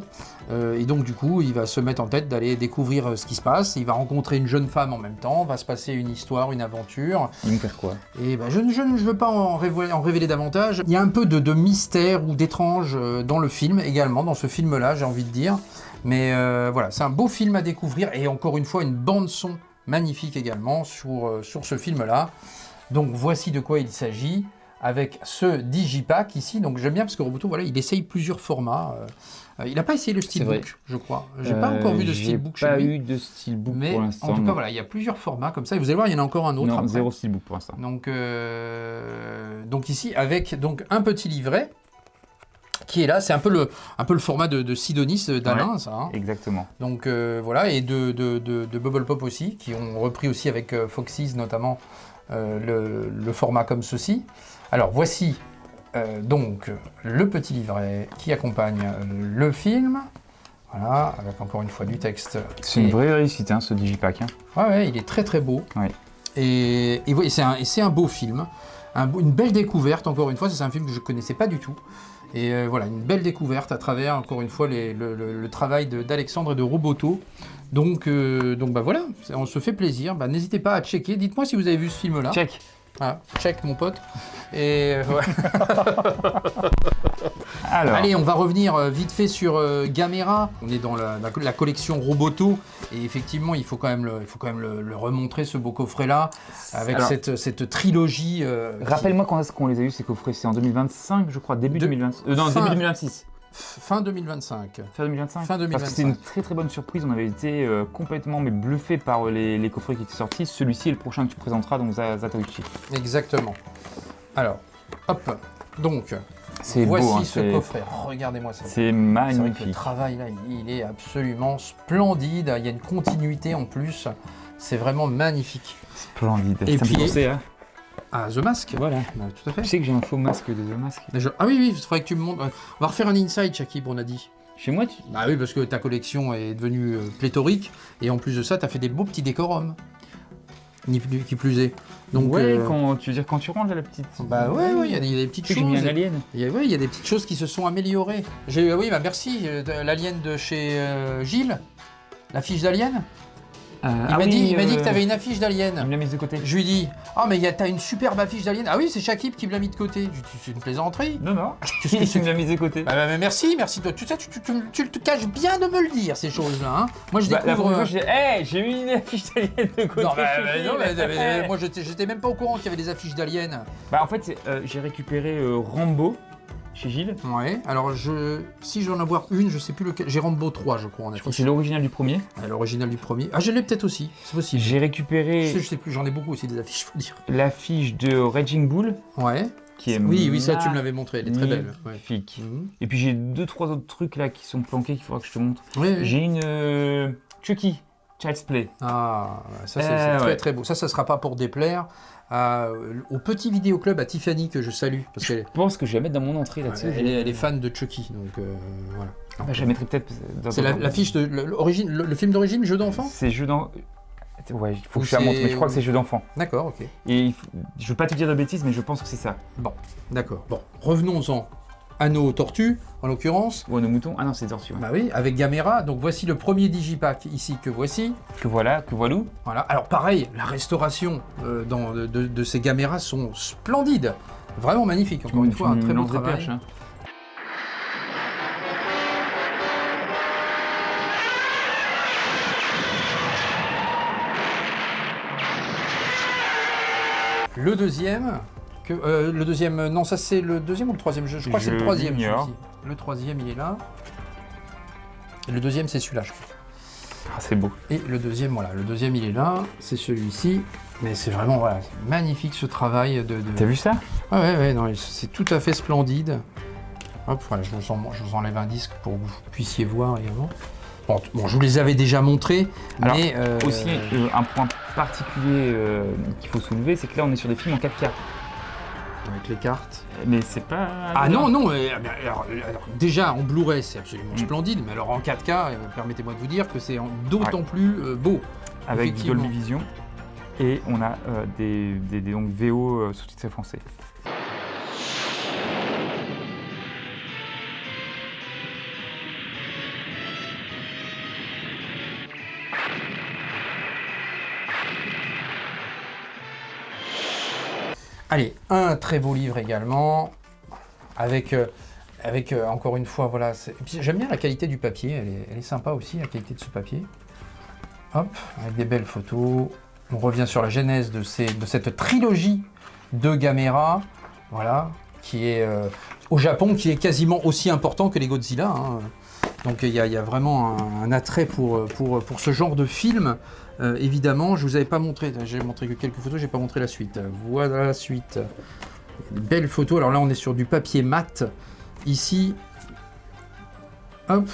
Et donc du coup, il va se mettre en tête d'aller découvrir ce qui se passe. Il va rencontrer une jeune femme en même temps, va se passer une histoire, une aventure. Il va me faire quoi? Et je ne veux pas en révéler davantage. Il y a un peu de mystère ou d'étrange dans le film également, dans ce film-là, j'ai envie de dire. Mais voilà, c'est un beau film à découvrir et encore une fois, une bande-son magnifique également sur ce film-là. Donc voici de quoi il s'agit avec ce Digipack ici. Donc j'aime bien parce que Roboto, voilà, il essaye plusieurs formats. Il n'a pas essayé le Steelbook, je crois. J'ai pas encore vu de Steelbook chez lui. J'ai pas eu de Steelbook mais pour l'instant. en tout cas, voilà, il y a plusieurs formats comme ça. Et vous allez voir, il y en a encore un autre Non, après. 0 Steelbook pour l'instant. Donc ici, avec donc, un petit livret qui est là. C'est un peu le format de Sidonis d'Alain, ça. Hein. Exactement. Donc voilà, et de Bubble Pop aussi, qui ont repris aussi avec Foxys notamment le format comme ceci. Alors voici donc le petit livret qui accompagne le film. Voilà, avec encore une fois du texte. C'est une vraie réussite, hein, ce Digipack. Hein. Ouais, il est très très beau. Ouais. Et c'est un beau film. une belle découverte, encore une fois, c'est un film que je ne connaissais pas du tout. Et voilà, une belle découverte à travers, encore une fois, le travail d'Alexandre et de Roboto. Donc bah voilà, on se fait plaisir. Bah, n'hésitez pas à checker. Dites-moi si vous avez vu ce film-là. Check. Ah, check, mon pote. Et ouais. Alors. Allez, on va revenir vite fait sur Gamera. On est dans la collection Roboto. Et effectivement, il faut quand même le remontrer, ce beau coffret-là, avec Alors, cette trilogie. Rappelle-moi quand est-ce qu'on les a eu ces coffrets? C'est en 2025, je crois, début 2026. Non, début 2026. Fin 2025. Fin 2025. Fin 2025. Parce que c'est une très très bonne surprise. On avait été complètement bluffé par les coffrets qui étaient sortis. Celui-ci est le prochain que tu présenteras, donc Zatoichi. Exactement. Alors, hop. Donc, C'est voici beau, hein, ce coffret. Regardez-moi ça. C'est C'est vrai que magnifique. le travail là, il est absolument splendide. Il y a une continuité en plus. C'est vraiment magnifique. Splendide. Et ça me puis- fait penser, hein. Ah, The Mask. Voilà. Bah, tout à fait. Tu sais que j'ai un faux masque de The Mask. Ah oui, il faudrait que tu me montres. On va refaire un inside, Shakib, on a dit. Chez moi, tu... Ah oui, parce que ta collection est devenue pléthorique. Et en plus de ça, tu as fait des beaux petits décorums. Qui plus est. Donc, ouais, tu veux dire quand tu ranges la petite. Bah ouais, il y a des petites Tu sais choses. que j'ai mis un alien. Il y a des petites choses qui se sont améliorées. Oui, bah merci. L'alien de chez Gilles, la fiche d'Alien. Il m'a dit que tu avais une affiche Il d'Alien. me l'a mise de côté. Je lui dis, ah mais t'as une superbe affiche d'Alien. Ah oui, c'est Shakib qui me l'a mis de côté. Je dis, c'est une plaisanterie. Non, non. Qu'est-ce que Il c'est me l'a mise de côté. Bah, merci. Tu sais, tu te caches bien de me le dire, ces choses-là. Hein. Moi, je La découvre... première fois, j'ai mis une affiche d'alien de côté. Non, je suis fini. moi, j'étais même pas au courant qu'il y avait des affiches d'Alien. Bah, en fait, j'ai récupéré Rambo chez Gilles. Ouais, alors si je dois en avoir une, je sais plus lequel. J'ai Rambo 3, je crois, en Je crois que affiche. c'est l'original du premier. L'original du premier. Ah, je l'ai peut-être aussi, c'est possible. J'ai récupéré Je sais plus, j'en ai beaucoup aussi des affiches, faut dire. l'affiche de Raging Bull, Ouais. qui est Oui, ça tu me l'avais montré, elle est très belle. Ouais. magnifique. Mhm. Et puis j'ai 2-3 autres trucs là qui sont planqués qu'il faudra que je te montre. Oui, oui. J'ai une Chucky, Child's Play. Ah, ça c'est très ouais. très beau. Ça sera pas pour déplaire au petit vidéoclub à Tiffany que je salue parce qu'elle Je pense que je vais la mettre dans mon entrée là-dessus. elle est fan de Chucky, donc voilà. Bah, je la mettrai peut-être dans C'est l'affiche de l'origine, le film d'origine, jeu d'enfant. C'est jeu d'enfant. Ouais, il faut Ou que je la montre, mais c'est- je crois que c'est jeu d'enfant. D'accord, ok. Et je veux pas te dire de bêtises, mais je pense que c'est ça. Bon, d'accord. Bon, revenons-en à nos tortues, en l'occurrence. Ou nos moutons. Ah non, c'est des tortues. Ouais. Bah oui, avec Gamera. Donc voici le premier digipack ici que voici. Que voilou. Voilà. Alors pareil, la restauration de ces Gameras sont splendides. Vraiment magnifique. Encore une fois, un très beau lance de travail. perche, hein. Le deuxième, non, ça c'est le deuxième ou le troisième? Je crois que c'est le Je troisième. l'ignore. Celui-ci. Le troisième, il est là. Et le deuxième, c'est celui-là, je crois. Ah, c'est beau. Et le deuxième, voilà, le deuxième, il est là. C'est celui-ci. Mais c'est vraiment, voilà, c'est magnifique ce travail de. T'as vu ça? Ouais, non, c'est tout à fait splendide. Hop, voilà, je vous enlève un disque pour que vous puissiez voir également. Bon, je vous les avais déjà montrés, Alors, mais... Aussi, un point particulier qu'il faut soulever, c'est que là, on est sur des films en 4K. Avec les cartes. Mais c'est pas... Ah non, alors, déjà en Blu-ray c'est absolument splendide, mais alors en 4K, permettez-moi de vous dire que c'est d'autant plus beau. Avec du effectivement. Dolby Vision. Et on a des donc VO sous-titrés français. Allez, un très beau livre également, avec encore une fois, voilà, et puis j'aime bien la qualité du papier, elle est sympa aussi, la qualité de ce papier. Hop, avec des belles photos. On revient sur la genèse de cette trilogie de Gamera, voilà, qui est au Japon, qui est quasiment aussi important que les Godzilla. Hein. Donc il y a vraiment un attrait pour ce genre de film. Évidemment, je vous avais pas montré, j'ai montré que quelques photos, j'ai pas montré la suite. Voilà la suite. Une belle photo. Alors là, on est sur du papier mat. Ici, hop.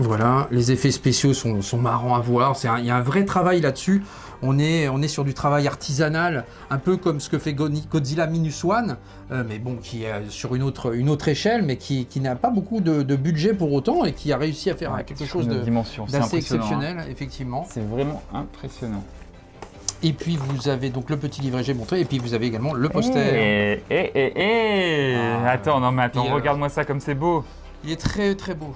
Voilà, les effets spéciaux sont marrants à voir. Il y a un vrai travail là-dessus. On est sur du travail artisanal, un peu comme ce que fait Godzilla Minus One, mais bon, qui est sur une autre échelle, mais qui n'a pas beaucoup de budget pour autant et qui a réussi à faire quelque chose d'assez exceptionnel, effectivement. C'est vraiment impressionnant. Et puis vous avez donc le petit livret, j'ai montré, et puis vous avez également le poster. Attends, non mais attends, Et, regarde-moi ça comme c'est beau. Il est très très beau.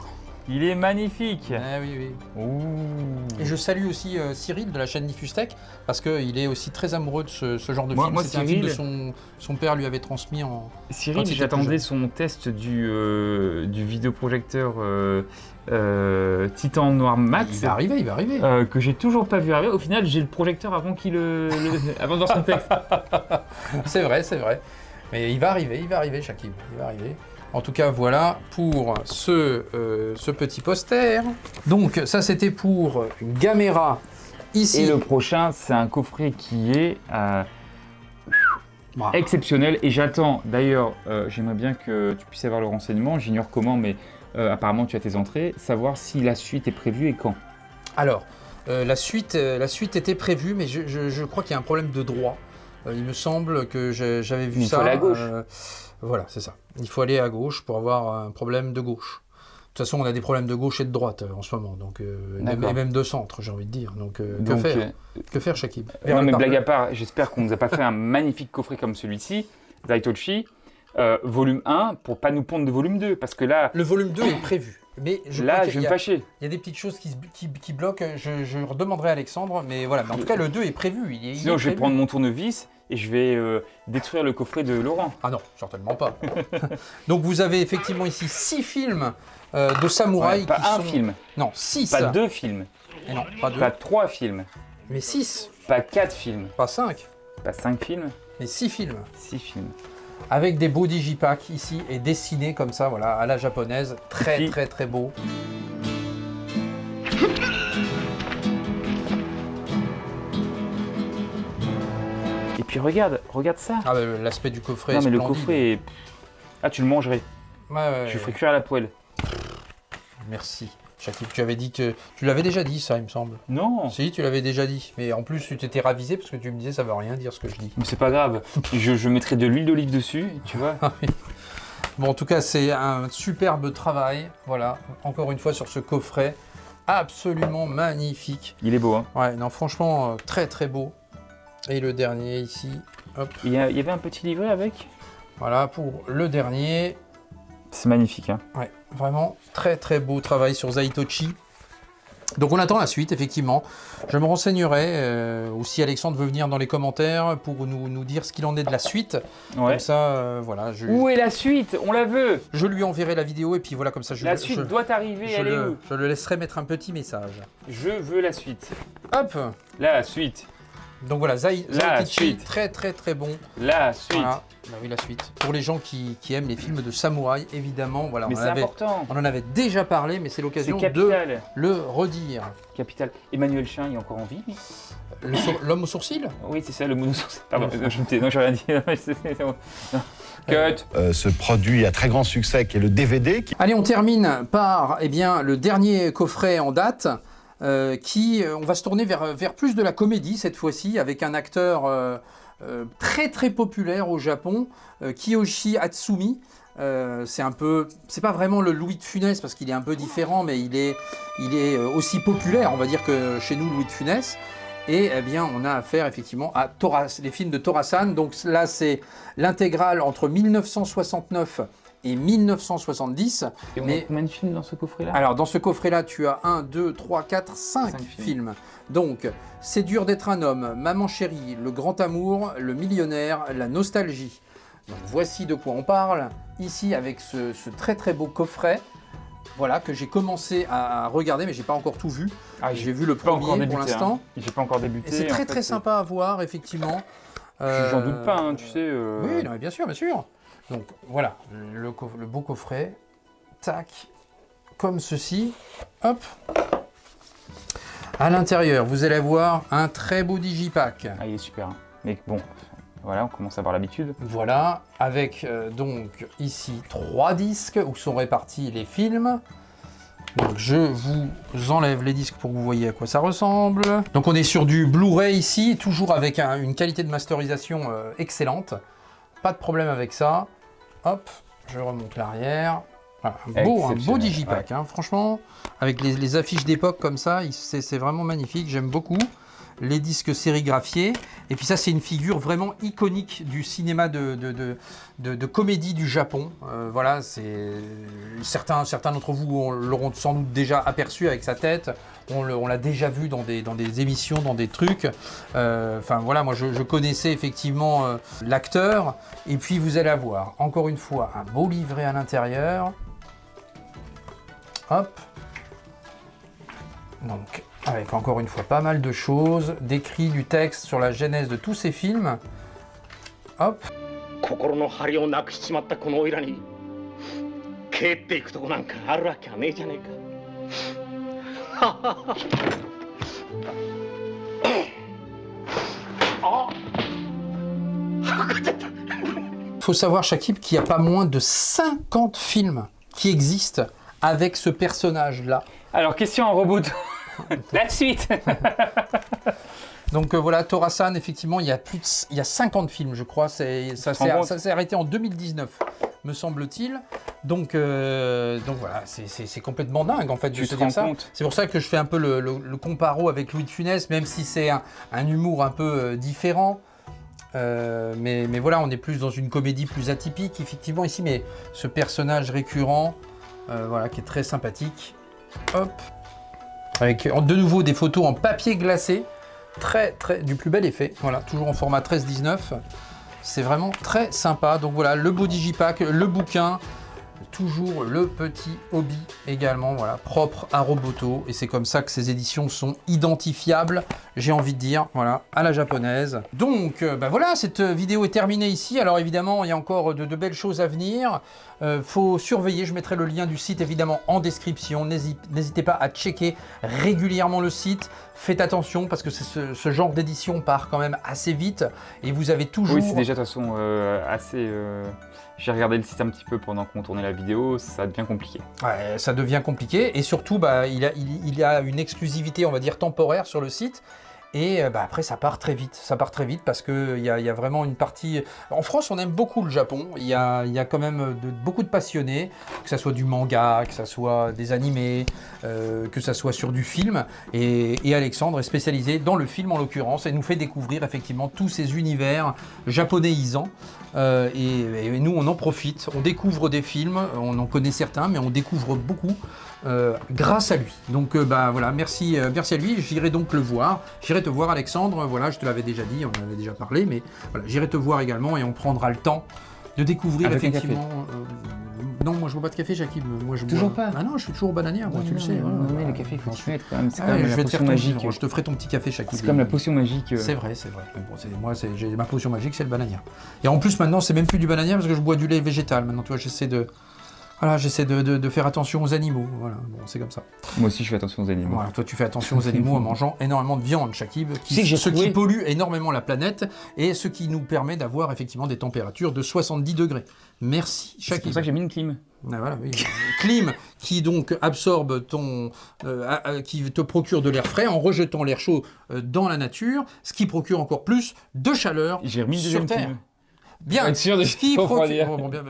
Il est magnifique. Ah oui, oui. Ouh. Et je salue aussi Cyril de la chaîne Nifustech, parce qu'il est aussi très amoureux de ce genre de Moi, film. moi, C'était un film Cyril- de son père lui avait transmis en... Cyril, Quand il était j'attendais plus son test du vidéoprojecteur Titan Noir Max. Il va arriver, il va arriver. Que j'ai toujours pas vu arriver. Au final, j'ai le projecteur avant qu'il avant de voir son texte. C'est vrai, c'est vrai. Mais il va arriver, Shakib, il va arriver. En tout cas, voilà pour ce petit poster. Donc, ça, c'était pour Gamera. Ici, Et le prochain, c'est un coffret qui est Bah, exceptionnel. Et j'attends, d'ailleurs, j'aimerais bien que tu puisses avoir le renseignement. J'ignore comment, mais apparemment, tu as tes entrées. Savoir si la suite est prévue et quand. Alors, la suite était prévue, mais je crois qu'il y a un problème de droit. Il me semble que j'avais vu Il ça. faut aller à gauche. Voilà, c'est ça. Il faut aller à gauche pour avoir un problème de gauche. De toute façon, on a des problèmes de gauche et de droite en ce moment, donc et même de centre, j'ai envie de dire. Donc, que faire Que faire, Shakib? Non, mais blague à part, j'espère qu'on nous a pas fait un magnifique coffret comme celui-ci, Zaitoshi, volume 1, pour pas nous pondre de volume 2, parce que là, Le volume 2 est prévu. Mais je là, crois je qu'il vais y me a- fâcher. Il y a des petites choses qui bloquent. Je redemanderai à Alexandre, mais voilà. Mais en tout cas, le 2 est prévu. Il Sinon, est je vais prévu. prendre mon tournevis et je vais détruire le coffret de Laurent. Ah non, certainement pas. Donc vous avez effectivement ici 6 films de samouraïs Ouais, pas qui un sont... film, Non, 6. pas 2 films, Et non, pas 2. pas 3 films, Mais 6. pas 4 films, Pas 5. pas 5 films, Mais 6 films. 6 films. Avec des beaux digipacks ici et dessinés comme ça, voilà, à la japonaise. Très Puis- très très beau. Et puis regarde ça. Ah bah, l'aspect du coffret Non est mais le splendide. coffret est... Ah, tu le mangerais. Ouais, Je le ferai cuire à la poêle. Merci. Shakib, tu avais dit que... Tu l'avais déjà dit ça, il me semble. Non, Si, tu l'avais déjà dit. Mais en plus, tu t'étais ravisé parce que tu me disais ça veut rien dire ce que je dis. mais c'est pas grave. Je mettrai de l'huile d'olive dessus, tu vois. Bon, en tout cas, c'est un superbe travail. Voilà, encore une fois sur ce coffret. Absolument magnifique. Il est beau, hein. Ouais, non, franchement, très très beau. Et le dernier ici. Hop, Il y avait un petit livret avec. voilà pour le dernier. C'est magnifique, hein. Ouais, vraiment très très beau travail sur Zaitoshi. Donc on attend la suite, effectivement. Je me renseignerai, ou si Alexandre veut venir dans les commentaires pour nous dire ce qu'il en est de la suite. Ouais. Comme ça, voilà, Où est la suite? On la veut. je lui enverrai la vidéo et puis voilà, comme ça La suite doit arriver, elle est où? je le laisserai mettre un petit message. Je veux la suite. Hop. La suite. Donc voilà, La Zaitoshi, suite. très très très bon. La suite. Voilà, bah oui, la suite. Pour les gens qui aiment les films de samouraï, évidemment, voilà, Mais c'est important. on en avait déjà parlé, mais c'est C'est l'occasion de capital. le redire. Capital. Emmanuel Chin, il est encore en vie, lui? L'homme au sourcil? Oui, c'est ça, le monosourcil. Pardon, non, j'ai rien dit. Non. Cut. Ce produit à très grand succès qui est le DVD. Allez, on termine par le dernier coffret en date. On va se tourner vers plus de la comédie cette fois-ci, avec un acteur très très populaire au Japon, Kiyoshi Hatsumi. C'est pas vraiment le Louis de Funès parce qu'il est un peu différent, mais il est aussi populaire, on va dire, que chez nous Louis de Funès. Et eh bien, on a affaire effectivement à les films de Tora-san. Donc là, c'est l'intégrale entre 1969 et 1970. Et on a Mais combien de films dans ce coffret-là? alors, dans ce coffret-là, tu as 1, 2, 3, 4, 5 films. Donc, C'est dur d'être un homme, Maman chérie, Le grand amour, Le millionnaire, La nostalgie. Donc, voici de quoi on parle, ici avec ce très très beau coffret. Voilà, que j'ai commencé à regarder, mais j'ai pas encore tout vu. Ah, J'ai vu le pas encore premier débuté, pour l'instant. hein. J'ai pas encore débuté. Et c'est très en fait, très sympa à voir, effectivement. J'en doute pas, hein, tu sais. Oui, non, mais bien sûr, bien sûr. Donc voilà, le beau coffret. Tac, comme ceci. Hop. À l'intérieur, vous allez avoir un très beau digipack. Ah, il est super. Hein. Mais bon, voilà, on commence à avoir l'habitude. Voilà, avec donc ici 3 disques où sont répartis les films. Donc je vous enlève les disques pour que vous voyez à quoi ça ressemble. Donc on est sur du Blu-ray ici, toujours avec une qualité de masterisation excellente. Pas de problème avec ça. Hop, je remonte l'arrière. Voilà, un beau Exceptionnel, digipack, hein, franchement. Avec les affiches d'époque comme ça, c'est vraiment magnifique, j'aime beaucoup. les disques sérigraphiés. Et puis ça, c'est une figure vraiment iconique du cinéma de comédie du Japon. Voilà, certains d'entre vous l'auront sans doute déjà aperçu avec sa tête. On l'a déjà vu dans des émissions, dans des trucs. Enfin voilà, moi je connaissais effectivement l'acteur. Et puis vous allez avoir, encore une fois, un beau livret à l'intérieur. Hop. Donc, avec encore une fois pas mal de choses, décrit du texte sur la genèse de tous ces films. Hop. Faut savoir, Shakib, qu'il n'y a pas moins de 50 films qui existent avec ce personnage-là. Alors, question en robot. La suite. Donc voilà, Tora-san, effectivement, il y a 50 films, je crois. Ça s'est arrêté en 2019, me semble-t-il. Donc voilà, c'est complètement dingue, en fait, de se dire ça. C'est pour ça que je fais un peu le comparo avec Louis de Funès, même si c'est un humour un peu différent. Mais voilà, on est plus dans une comédie plus atypique, effectivement, ici. Mais ce personnage récurrent, voilà, qui est très sympathique. Hop. Avec de nouveau des photos en papier glacé, du plus bel effet, voilà, toujours en format 13-19, c'est vraiment très sympa. Donc voilà, le beau digipack, le bouquin, toujours le petit hobby également, voilà, propre à Roboto, et c'est comme ça que ces éditions sont identifiables, j'ai envie de dire, voilà, à la japonaise. Donc voilà, cette vidéo est terminée ici. Alors évidemment, il y a encore de belles choses à venir. Faut surveiller, je mettrai le lien du site évidemment en description. N'hésitez pas à checker régulièrement le site. Faites attention parce que ce genre d'édition part quand même assez vite et vous avez toujours... Oui, c'est déjà de toute façon assez... J'ai regardé le site un petit peu pendant qu'on tournait la vidéo, ça devient compliqué. Ouais, ça devient compliqué et surtout il y a une exclusivité, on va dire, temporaire sur le site. Et après, ça part très vite. Ça part très vite parce qu'il y a vraiment une partie... En France, on aime beaucoup le Japon. Il y a quand même beaucoup de passionnés, que ce soit du manga, que ce soit des animés, que ce soit sur du film. Et Alexandre est spécialisé dans le film, en l'occurrence, et nous fait découvrir effectivement tous ces univers japonaisants. Et nous, on en profite. On découvre des films, on en connaît certains, mais on découvre beaucoup grâce à lui. Donc voilà, merci à lui. J'irai donc le voir. J'irai te voir, Alexandre. Voilà, je te l'avais déjà dit, on en avait déjà parlé, mais voilà, j'irai te voir également et on prendra le temps de découvrir avec effectivement. Non, moi je bois pas de café, Shakib. Moi je toujours bois... pas. Ah non, je suis toujours bananière, moi, tu le sais. Mais le café, il faut que tu mettes quand même. C'est comme je la potion magique. Je te ferai ton petit café, Shakib. C'est comme la potion magique. C'est vrai. Mais bon, j'ai ma potion magique, c'est le bananière. Et en plus, maintenant, c'est même plus du bananière parce que je bois du lait végétal. Maintenant, tu vois, j'essaie de faire attention aux animaux. Voilà, bon, c'est comme ça. Moi aussi, je fais attention aux animaux. Voilà, toi, tu fais attention aux animaux en mangeant énormément de viande, Shakib, ce qui pollue énormément la planète et ce qui nous permet d'avoir effectivement des températures de 70 degrés. Merci, Shakib. C'est pour ça que j'ai mis une clim. Ah, voilà, oui. Clim qui donc absorbe qui te procure de l'air frais en rejetant l'air chaud dans la nature, ce qui procure encore plus de chaleur sur Terre. Bien,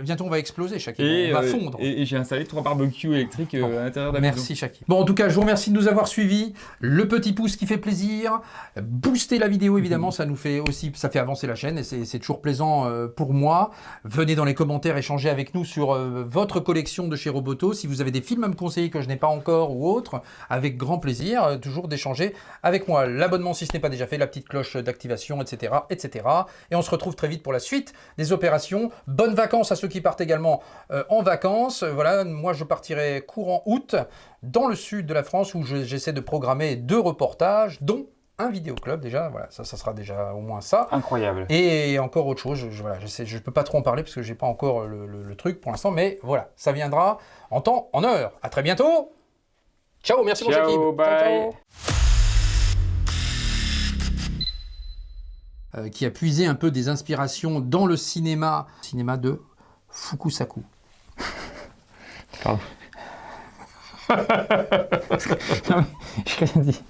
bientôt on va exploser, Shakib, on va fondre. Et j'ai installé 3 barbecues électriques à l'intérieur de la maison. Merci, Shakib. Bon, en tout cas, je vous remercie de nous avoir suivis. Le petit pouce qui fait plaisir. Boostez la vidéo, évidemment, ça fait avancer la chaîne et c'est toujours plaisant pour moi. Venez dans les commentaires échanger avec nous sur votre collection de chez Roboto. Si vous avez des films à me conseiller que je n'ai pas encore ou autres, avec grand plaisir, toujours d'échanger avec moi. L'abonnement, si ce n'est pas déjà fait, la petite cloche d'activation, etc., etc. Et on se retrouve très vite pour la suite des opérations. Bonnes vacances à ceux qui partent également en vacances. Voilà, moi je partirai courant août dans le sud de la France où j'essaie de programmer 2 reportages, dont un vidéoclub déjà. Voilà, ça sera déjà au moins ça. Incroyable. Et encore autre chose. Je peux pas trop en parler parce que j'ai pas encore le truc pour l'instant, mais voilà, ça viendra en temps, en heure. À très bientôt. Ciao, merci mon Shakib. Bye. Ciao. Qui a puisé un peu des inspirations dans le cinéma de Fukusaku. Pardon. Non, j'ai rien dit.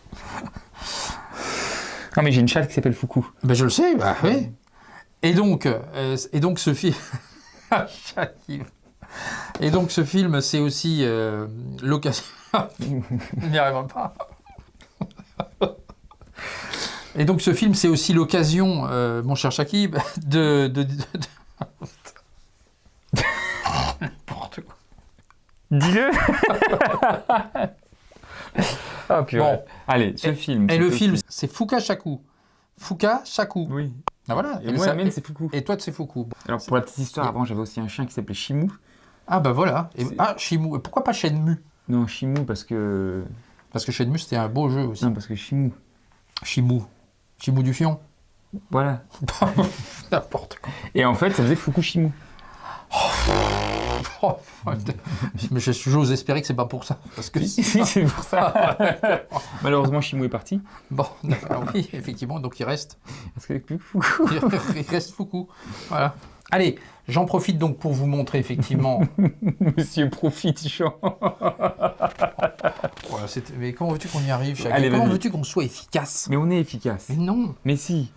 Non, mais j'ai une chatte qui s'appelle Fuku. Ben je le sais, bah oui. Et donc ce film... Et donc ce film, c'est aussi l'occasion... Je n'y arrive pas. Et donc ce film, c'est aussi l'occasion, mon cher Shakib, de... N'importe quoi. Dis-le. Ah, purée. Bon. Allez, ce film. Et c'est le aussi- film, c'est Fuka Shaku. Fuka Shaku. Oui. Ah, voilà. Et moi, la mienne, c'est Fuku. Et toi, c'est Fuku. Alors, pour la petite histoire, avant, j'avais aussi un chien qui s'appelait Shimu. Ah bah voilà. Et, C'est- Shimu. Et pourquoi pas Shenmue? Non, Shimu, parce que... Parce que Shenmue, c'était un beau jeu aussi. Non, parce que Shimu. Shimu. Shimu du Fion. Voilà. N'importe quoi. Et en fait, ça faisait Fukushimu. Oh, mais j'ose espérer que c'est pas pour ça. Parce que Si, c'est pour ça. Malheureusement, Shimu est parti. bon, d'accord, oui, effectivement, donc il reste. Parce qu'il n'y a plus que Fuku. Il reste Fuku. Voilà. Allez, j'en profite donc pour vous montrer effectivement. Monsieur profite, Jean. Voilà, mais comment veux-tu qu'on y arrive, Shaggy? Allez, Comment vas-y. veux-tu qu'on soit efficace? Mais on est efficace. Mais non. Mais si.